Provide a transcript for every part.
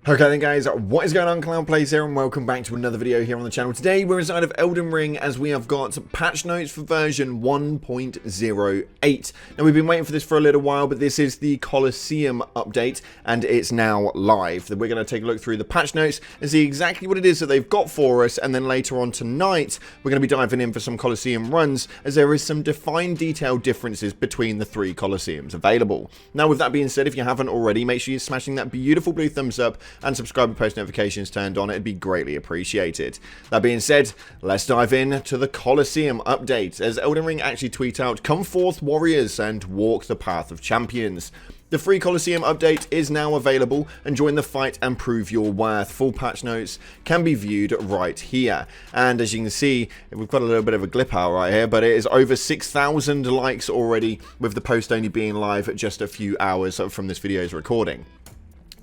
Okay then guys, what is going on? Cloud Plays here and welcome back to another video here on the channel. Today we're inside of Elden Ring as we have got patch notes for version 1.08. Now we've been waiting for this for a little while, but this is the Colosseum update and it's now live. We're going to take a look through the patch notes and see exactly what it is that they've got for us, and then later on tonight we're going to be diving in for some Colosseum runs as there is some defined detailed differences between the three Colosseums available. Now with that being said, if you haven't already, make sure you're smashing that beautiful blue thumbs up and subscribe and post notifications turned on. It'd be greatly appreciated. That being said, let's dive in to the Colosseum update as Elden Ring actually tweet out, "Come forth warriors and walk the path of champions." The free Colosseum update is now available, and join the fight and prove your worth. Full patch notes can be viewed right here. And as you can see, we've got a little bit of a glip out right here, but it is over 6,000 likes already, with the post only being live just a few hours from this video's recording.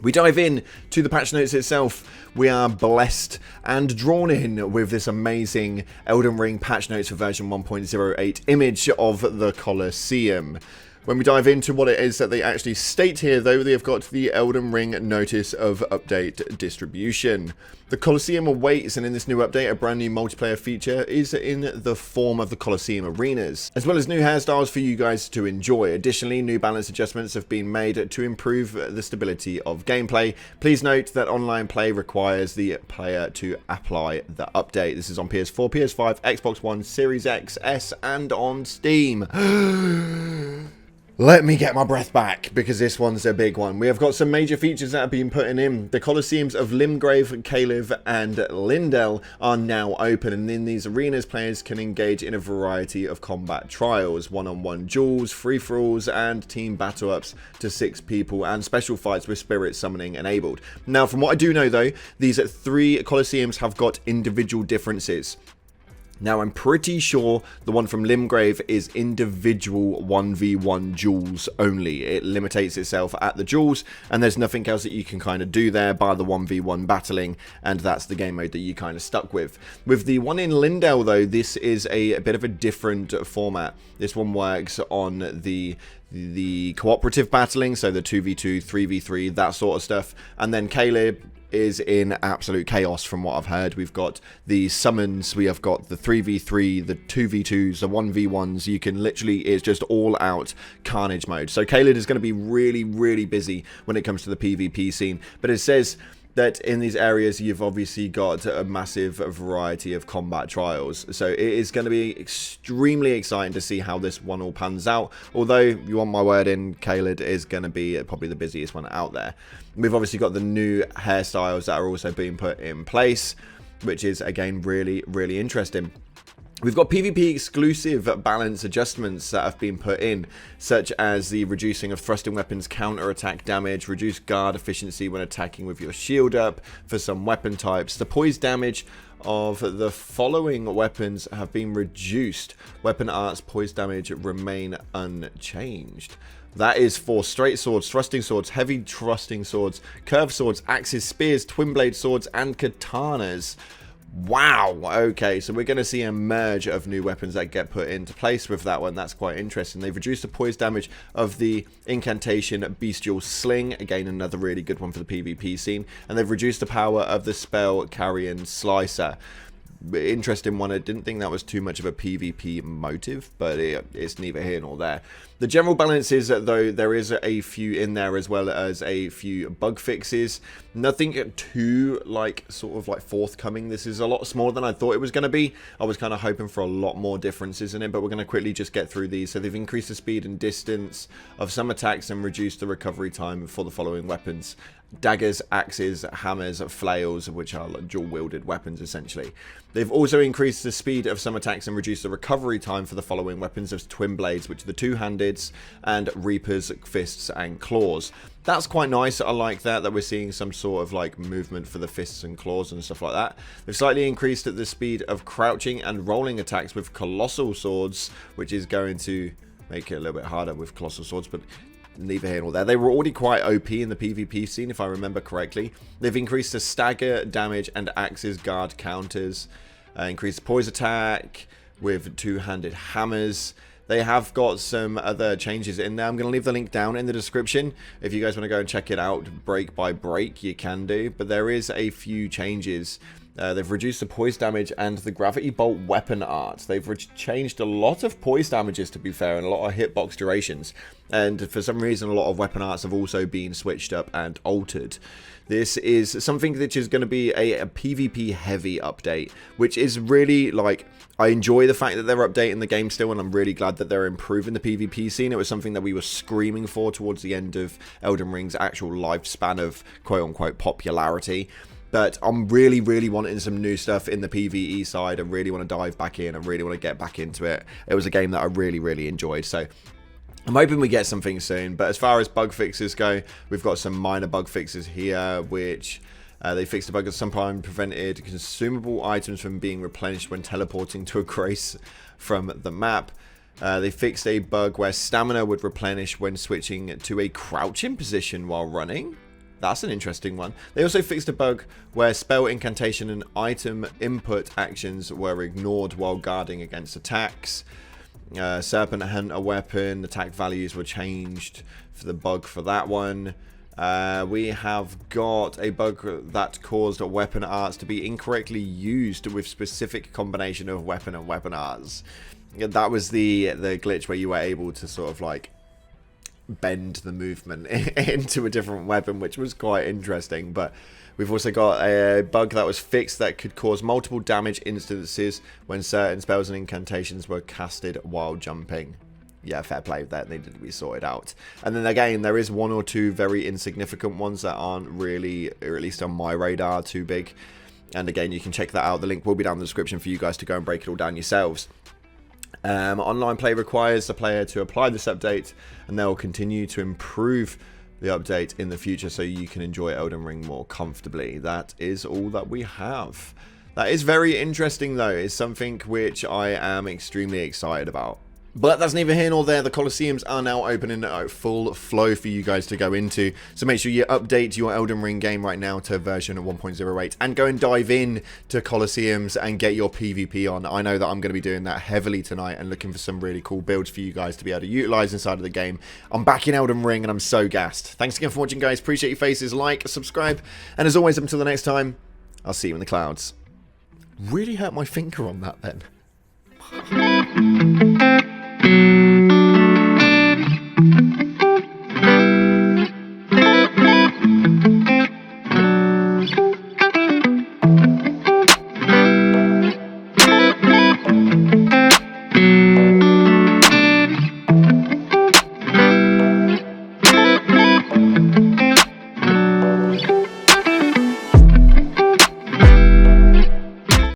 We dive in to the patch notes itself. We are blessed and drawn in with this amazing Elden Ring patch notes for version 1.08 image of the Colosseum. When we dive into what it is that they actually state here, though, they have got the Elden Ring notice of update distribution. The Colosseum awaits, and in this new update, a brand new multiplayer feature is in the form of the Colosseum arenas, as well as new hairstyles for you guys to enjoy. Additionally, new balance adjustments have been made to improve the stability of gameplay. Please note that online play requires the player to apply the update. This is on PS4, PS5, Xbox One, Series X, S, and on Steam. Let me get my breath back, because this one's a big one. We have got some major features that have been put in. The Colosseums of Limgrave, Caleb, and Lindell are now open, and in these arenas, players can engage in a variety of combat trials, one-on-one duels, free-for-alls, and team battle-ups to 6 people, and special fights with spirit summoning enabled. Now, from what I do know, though, these 3 Colosseums have got individual differences. Now, I'm pretty sure the one from Limgrave is individual 1v1 duels only. It limitates itself at the duels, and there's nothing else that you can kind of do there by the 1v1 battling, and that's the game mode that you kind of stuck with. With the one in Lindell, though, this is a bit of a different format. This one works on the cooperative battling, so the 2v2, 3v3, that sort of stuff, and then Caleb is in absolute chaos from what I've heard. We've got the summons, we have got the 3v3, the 2v2s, the 1v1s. You can literally, it's just all out carnage mode. So Caleb is going to be really, really busy when it comes to the PvP scene. But it says that in these areas you've obviously got a massive variety of combat trials, so it is going to be extremely exciting to see how this one all pans out. Although, you want my word in, Caleb is going to be probably the busiest one out there. We've obviously got the new hairstyles that are also being put in place, which is again really, really interesting. We've got PvP exclusive balance adjustments that have been put in, such as the reducing of thrusting weapons counter-attack damage, reduced guard efficiency when attacking with your shield up for some weapon types. The poise damage of the following weapons have been reduced. Weapon arts poise damage remain unchanged. That is for straight swords, thrusting swords, heavy thrusting swords, curved swords, axes, spears, twin blade swords, and katanas. Wow, okay, so we're going to see a merge of new weapons that get put into place with that one. That's quite interesting. They've reduced the poise damage of the incantation Bestial Sling, again another really good one for the PvP scene, and they've reduced the power of the spell Carrion Slicer. Interesting one. I didn't think that was too much of a PvP motive, but it's neither here nor there. The general balance is that, though, there is a few in there as well as a few bug fixes. Nothing too sort of forthcoming. This is a lot smaller than I thought it was going to be. I was kind of hoping for a lot more differences in it, but we're going to quickly just get through these. So they've increased the speed and distance of some attacks and reduced the recovery time for the following weapons: daggers, axes, hammers, flails, which are dual-wielded weapons essentially. They've also increased the speed of some attacks and reduced the recovery time for the following weapons of twin blades, which are the two-handed, and reapers, fists, and claws. That's quite nice. I like that we're seeing some sort of movement for the fists and claws and stuff like that. They've slightly increased the speed of crouching and rolling attacks with colossal swords, which is going to make it a little bit harder with colossal swords, but neither here nor there. They were already quite OP in the PvP scene, if I remember correctly. They've increased the stagger damage and axes guard counters, increased poise attack with two-handed hammers. they have got some other changes in there. I'm going to leave the link down in the description. If you guys want to go and check it out break by break, you can do. But there is a few changes. They've reduced the poise damage and the gravity bolt weapon art. They've changed a lot of poise damages, to be fair, and a lot of hitbox durations. And for some reason, a lot of weapon arts have also been switched up and altered. This is something that is going to be a PvP heavy update, which is really like, I enjoy the fact that they're updating the game still, and I'm really glad that they're improving the PvP scene. It was something that we were screaming for towards the end of Elden Ring's actual lifespan of quote-unquote popularity. But I'm really, really wanting some new stuff in the PvE side. I really want to dive back in. I really want to get back into it. It was a game that I really, really enjoyed. So I'm hoping we get something soon. But as far as bug fixes go, we've got some minor bug fixes here, which they fixed a bug that sometimes prevented consumable items from being replenished when teleporting to a grace from the map. They fixed a bug where stamina would replenish when switching to a crouching position while running. That's an interesting one. They also fixed a bug where spell, incantation, and item input actions were ignored while guarding against attacks. Serpent Hunter weapon, attack values were changed for the bug for that one. We have got a bug that caused weapon arts to be incorrectly used with specific combination of weapon and weapon arts. That was the glitch where you were able to sort of like bend the movement into a different weapon, which was quite interesting. But we've also got a bug that was fixed that could cause multiple damage instances when certain spells and incantations were casted while jumping. Yeah, fair play, that needed to be sorted out. And then again, there is one or two very insignificant ones that aren't really, or at least on my radar, too big. And again, you can check that out. The link will be down in the description for you guys to go and break it all down yourselves. Online play requires the player to apply this update, and they will continue to improve the update in the future so you can enjoy Elden Ring more comfortably. That is all that we have. That is very interesting though. It's something which I am extremely excited about. But that's neither here nor there. The Colosseums are now open in full flow for you guys to go into. So make sure you update your Elden Ring game right now to version 1.08 and go and dive in to Colosseums and get your PvP on. I know that I'm going to be doing that heavily tonight and looking for some really cool builds for you guys to be able to utilize inside of the game. I'm back in Elden Ring and I'm so gassed. Thanks again for watching, guys. Appreciate your faces. Like, subscribe. And as always, until the next time, I'll see you in the clouds. Really hurt my finger on that then.